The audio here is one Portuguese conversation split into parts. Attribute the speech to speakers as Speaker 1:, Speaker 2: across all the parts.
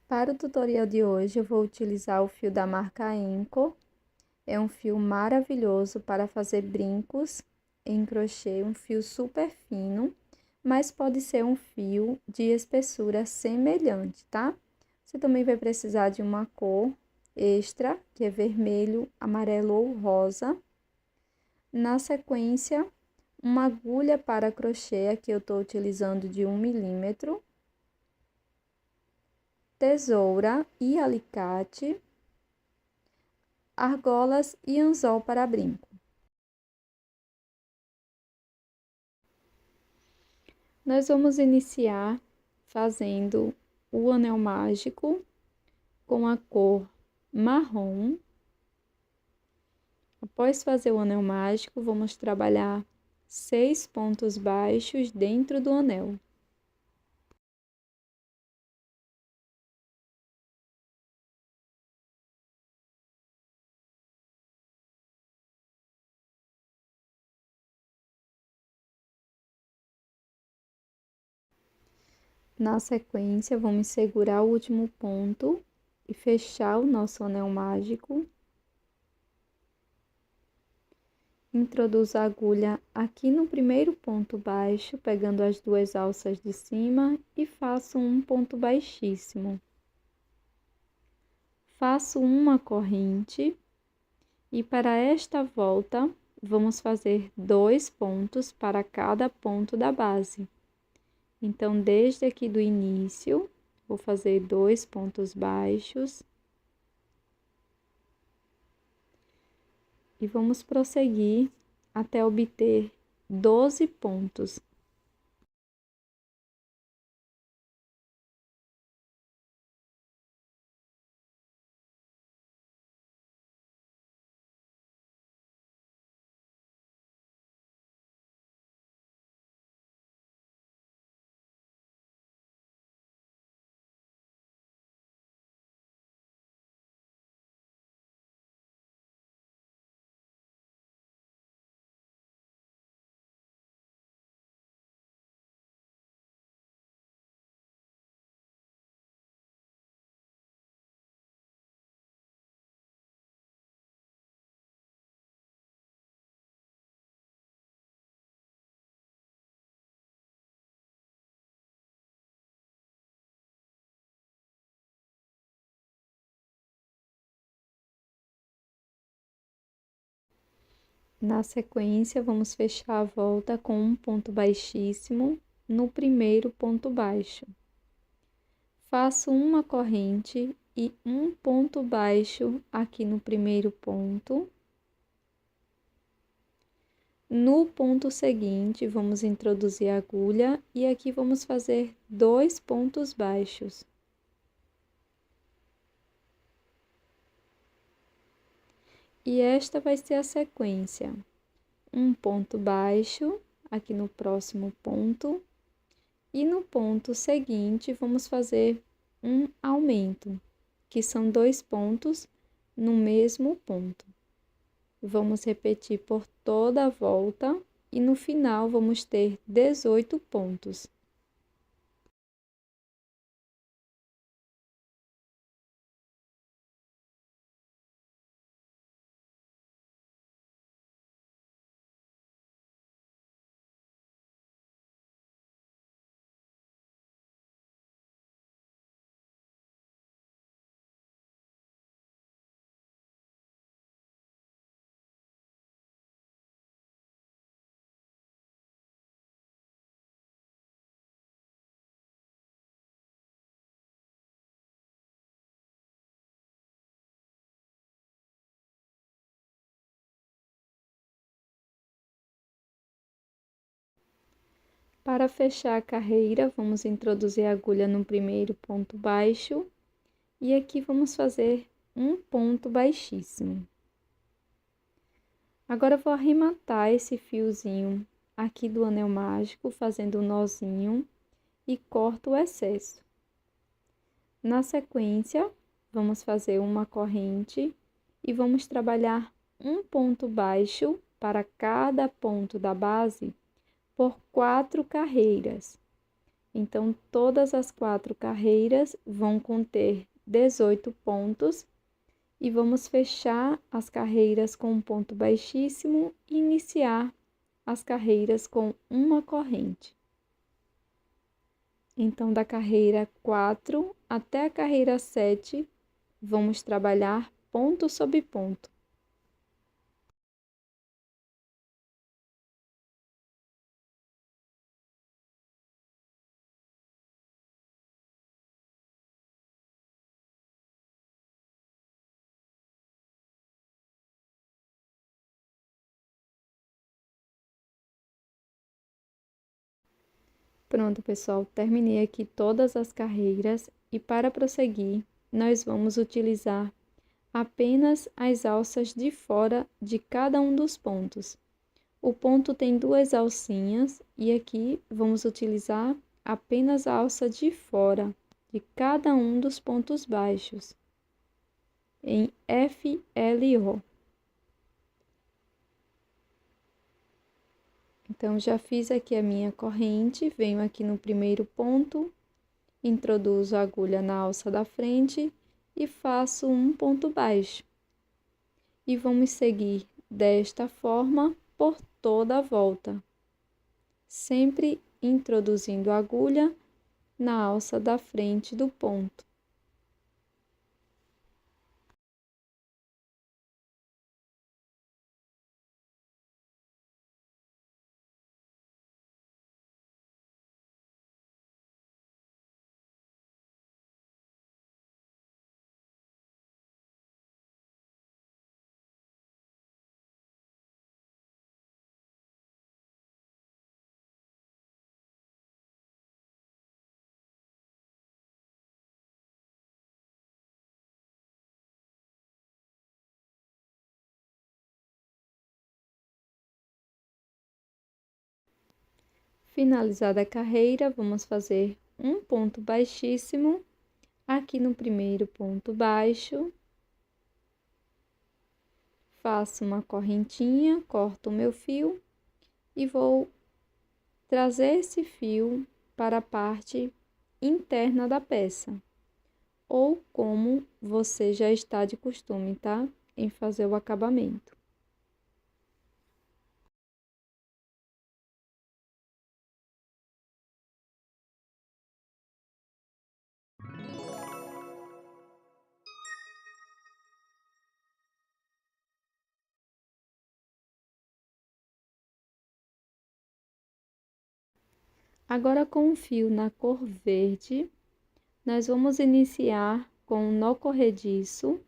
Speaker 1: Para o tutorial de hoje, eu vou utilizar o fio da marca Enco. É um fio maravilhoso para fazer brincos em crochê, um fio super fino, mas pode ser um fio de espessura semelhante, tá? Você também vai precisar de uma cor extra, que é vermelho, amarelo ou rosa. Na sequência, uma agulha para crochê, aqui eu estou utilizando de 1 milímetro. Tesoura e alicate, argolas e anzol para brinco. Nós vamos iniciar fazendo o anel mágico com a cor marrom. Após fazer o anel mágico, vamos trabalhar 6 pontos baixos dentro do anel. Na sequência, vamos segurar o último ponto e fechar o nosso anel mágico. Introduzo a agulha aqui no primeiro ponto baixo, pegando as duas alças de cima e faço um ponto baixíssimo. Faço uma corrente e para esta volta, vamos fazer 2 pontos para cada ponto da base. Então, desde aqui do início, vou fazer 2 pontos baixos. E vamos prosseguir até obter 12 pontos. Na sequência, vamos fechar a volta com um ponto baixíssimo no primeiro ponto baixo. Faço uma corrente e um ponto baixo aqui no primeiro ponto. No ponto seguinte, vamos introduzir a agulha e aqui vamos fazer 2 pontos baixos. E esta vai ser a sequência. Um ponto baixo aqui no próximo ponto. E no ponto seguinte, vamos fazer um aumento, que são 2 pontos no mesmo ponto. Vamos repetir por toda a volta e no final vamos ter 18 pontos. Para fechar a carreira, vamos introduzir a agulha no primeiro ponto baixo e aqui vamos fazer um ponto baixíssimo. Agora, eu vou arrematar esse fiozinho aqui do anel mágico, fazendo um nozinho e corto o excesso. Na sequência, vamos fazer uma corrente e vamos trabalhar um ponto baixo para cada ponto da base por 4 carreiras. Então, todas as 4 carreiras vão conter 18 pontos e vamos fechar as carreiras com um ponto baixíssimo e iniciar as carreiras com uma corrente. Então, da carreira 4 até a carreira 7, vamos trabalhar ponto sobre ponto. Pronto, pessoal, terminei aqui todas as carreiras e para prosseguir, nós vamos utilizar apenas as alças de fora de cada um dos pontos. O ponto tem 2 alcinhas e aqui vamos utilizar apenas a alça de fora de cada um dos pontos baixos, em FLO. Então, já fiz aqui a minha corrente, venho aqui no primeiro ponto, introduzo a agulha na alça da frente e faço um ponto baixo. E vamos seguir desta forma por toda a volta, sempre introduzindo a agulha na alça da frente do ponto. Finalizada a carreira, vamos fazer um ponto baixíssimo aqui no primeiro ponto baixo. Faço uma correntinha, corto o meu fio e vou trazer esse fio para a parte interna da peça, ou como você já está de costume, tá? Em fazer o acabamento. Agora, com o fio na cor verde, nós vamos iniciar com um nó corrediço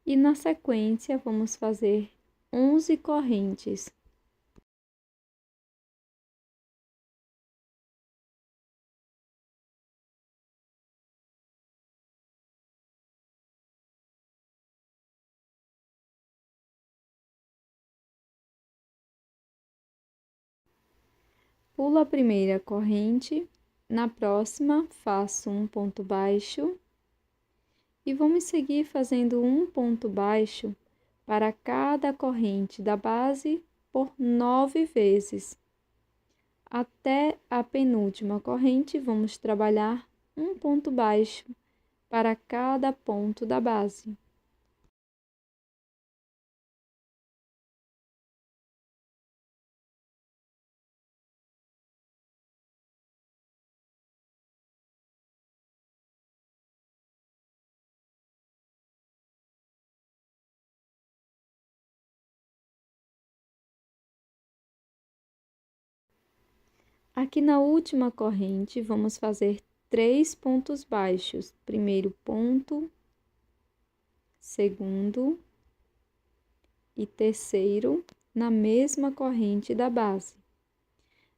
Speaker 1: e na sequência vamos fazer 11 correntes. Pulo a primeira corrente, na próxima faço um ponto baixo e vamos seguir fazendo um ponto baixo para cada corrente da base por 9 vezes. Até a penúltima corrente, vamos trabalhar um ponto baixo para cada ponto da base. Aqui na última corrente, vamos fazer 3 pontos baixos. Primeiro ponto, segundo e terceiro, na mesma corrente da base.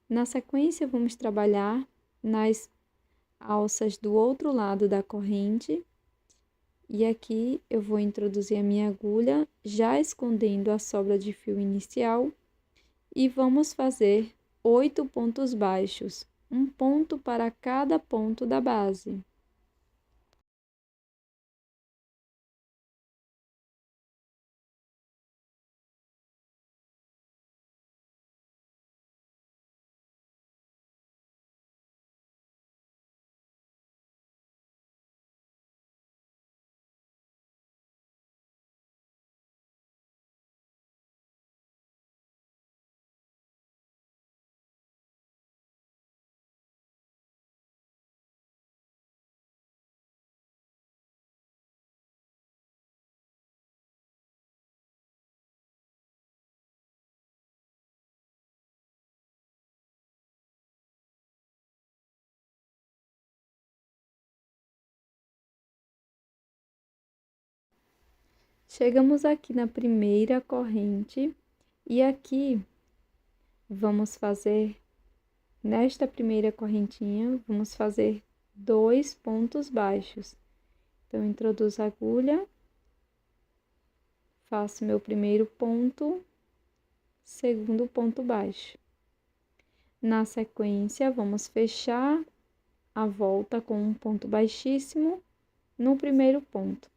Speaker 1: Na sequência, vamos trabalhar nas alças do outro lado da corrente. E aqui eu vou introduzir a minha agulha, já escondendo a sobra de fio inicial. E vamos fazer 8 pontos baixos, um ponto para cada ponto da base. Chegamos aqui na primeira corrente e aqui vamos fazer, nesta primeira correntinha, vamos fazer 2 pontos baixos. Então, introduzo a agulha, faço meu primeiro ponto, segundo ponto baixo. Na sequência, vamos fechar a volta com um ponto baixíssimo no primeiro ponto.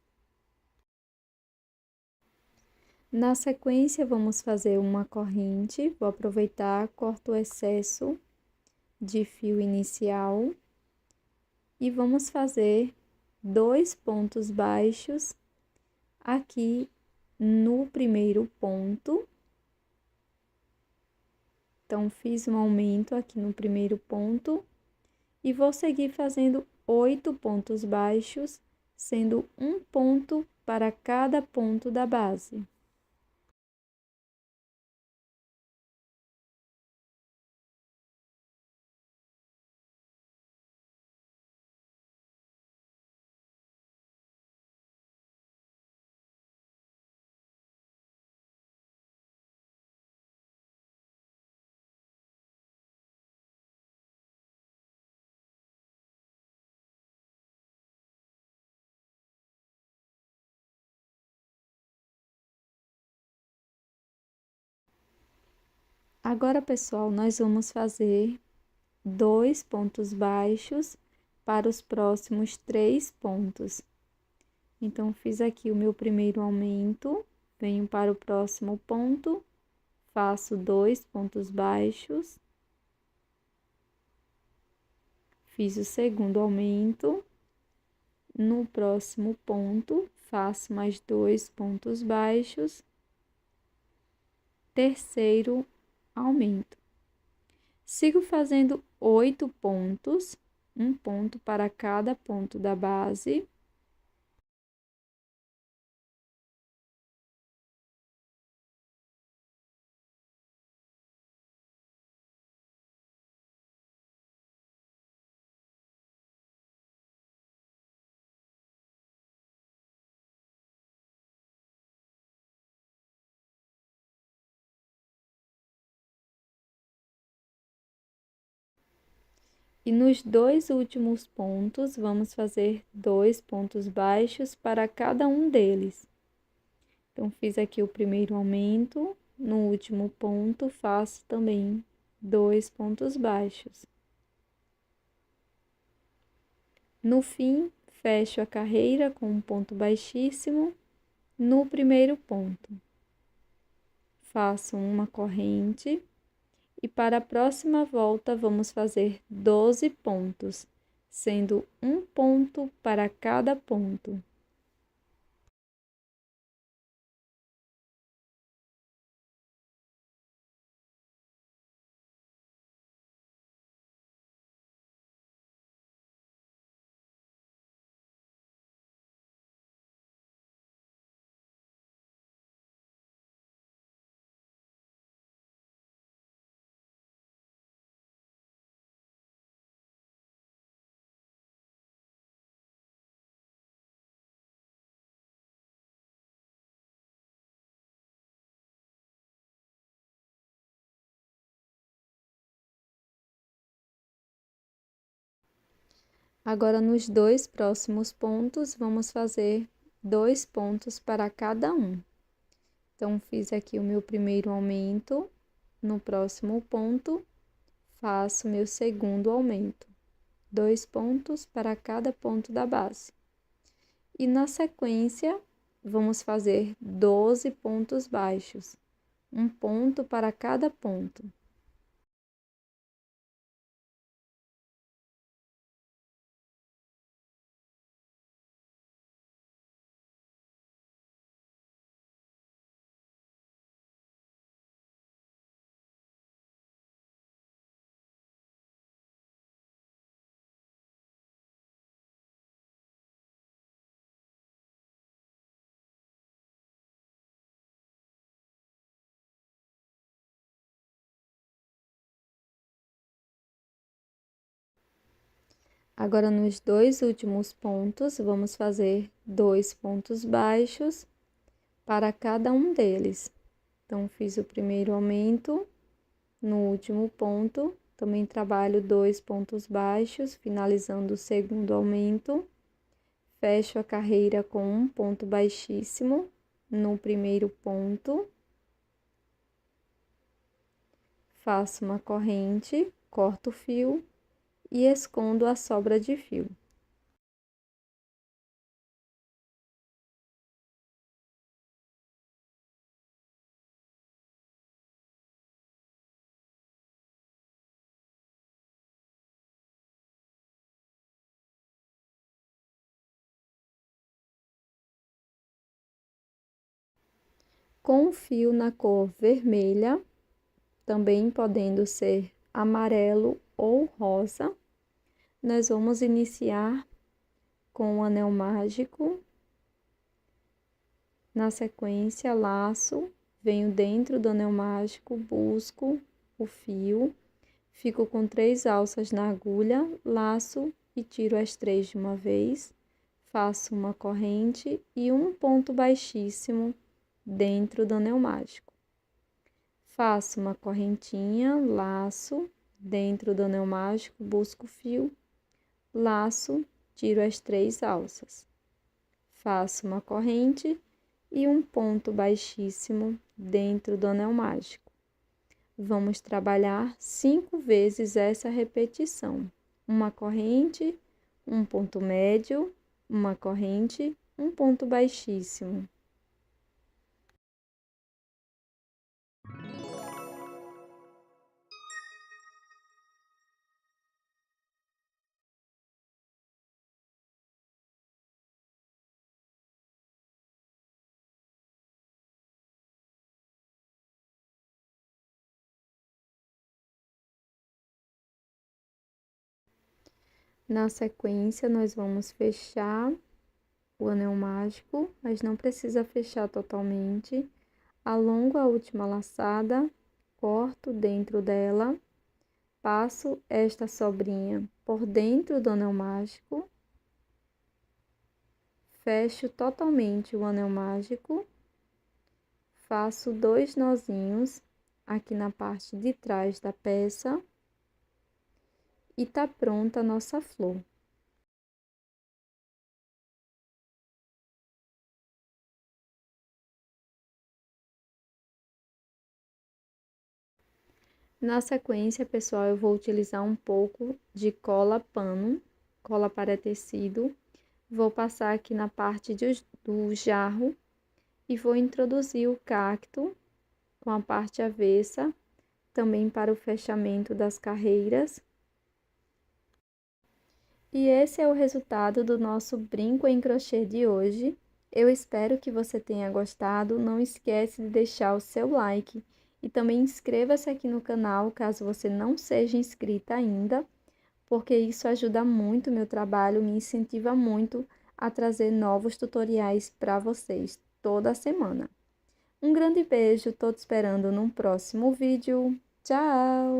Speaker 1: Na sequência, vamos fazer uma corrente, vou aproveitar, corto o excesso de fio inicial e vamos fazer 2 pontos baixos aqui no primeiro ponto. Então, fiz um aumento aqui no primeiro ponto e vou seguir fazendo 8 pontos baixos, sendo um ponto para cada ponto da base. Agora, pessoal, nós vamos fazer 2 pontos baixos para os próximos 3 pontos. Então, fiz aqui o meu primeiro aumento, venho para o próximo ponto, faço 2 pontos baixos, fiz o segundo aumento, no próximo ponto, faço mais 2 pontos baixos, terceiro aumento. Sigo fazendo 8 pontos, um ponto para cada ponto da base. E nos 2 últimos pontos, vamos fazer 2 pontos baixos para cada um deles. Então, fiz aqui o primeiro aumento, no último ponto, faço também 2 pontos baixos. No fim, fecho a carreira com um ponto baixíssimo no primeiro ponto. Faço uma corrente. E para a próxima volta, vamos fazer 12 pontos, sendo um ponto para cada ponto. Agora, nos 2 próximos pontos, vamos fazer 2 pontos para cada um. Então, fiz aqui o meu primeiro aumento, no próximo ponto, faço meu segundo aumento. 2 pontos para cada ponto da base. E na sequência, vamos fazer 12 pontos baixos, um ponto para cada ponto. Agora, nos 2 últimos pontos, vamos fazer 2 pontos baixos para cada um deles. Então, fiz o primeiro aumento, no último ponto, também trabalho 2 pontos baixos, finalizando o segundo aumento. Fecho a carreira com um ponto baixíssimo no primeiro ponto. Faço uma corrente, corto o fio e escondo a sobra de fio. Com o fio na cor vermelha, também podendo ser amarelo ou rosa, nós vamos iniciar com o anel mágico. Na sequência, laço, venho dentro do anel mágico, busco o fio, fico com 3 alças na agulha, laço e tiro as 3 de uma vez, faço uma corrente e um ponto baixíssimo dentro do anel mágico. Faço uma correntinha, laço, dentro do anel mágico, busco o fio, laço, tiro as 3 alças. Faço uma corrente e um ponto baixíssimo dentro do anel mágico. Vamos trabalhar 5 vezes essa repetição. Uma corrente, um ponto médio, uma corrente, um ponto baixíssimo. Na sequência, nós vamos fechar o anel mágico, mas não precisa fechar totalmente. Alongo a última laçada, corto dentro dela, passo esta sobrinha por dentro do anel mágico, fecho totalmente o anel mágico, faço 2 nozinhos aqui na parte de trás da peça e tá pronta a nossa flor. Na sequência, pessoal, eu vou utilizar um pouco de cola pano, cola para tecido. Vou passar aqui na parte do jarro e vou introduzir o cacto com a parte avessa, também para o fechamento das carreiras. E esse é o resultado do nosso brinco em crochê de hoje. Eu espero que você tenha gostado. Não esquece de deixar o seu like e também inscreva-se aqui no canal, caso você não seja inscrita ainda, porque isso ajuda muito o meu trabalho, me incentiva muito a trazer novos tutoriais para vocês toda semana. Um grande beijo, tô te esperando num próximo vídeo. Tchau!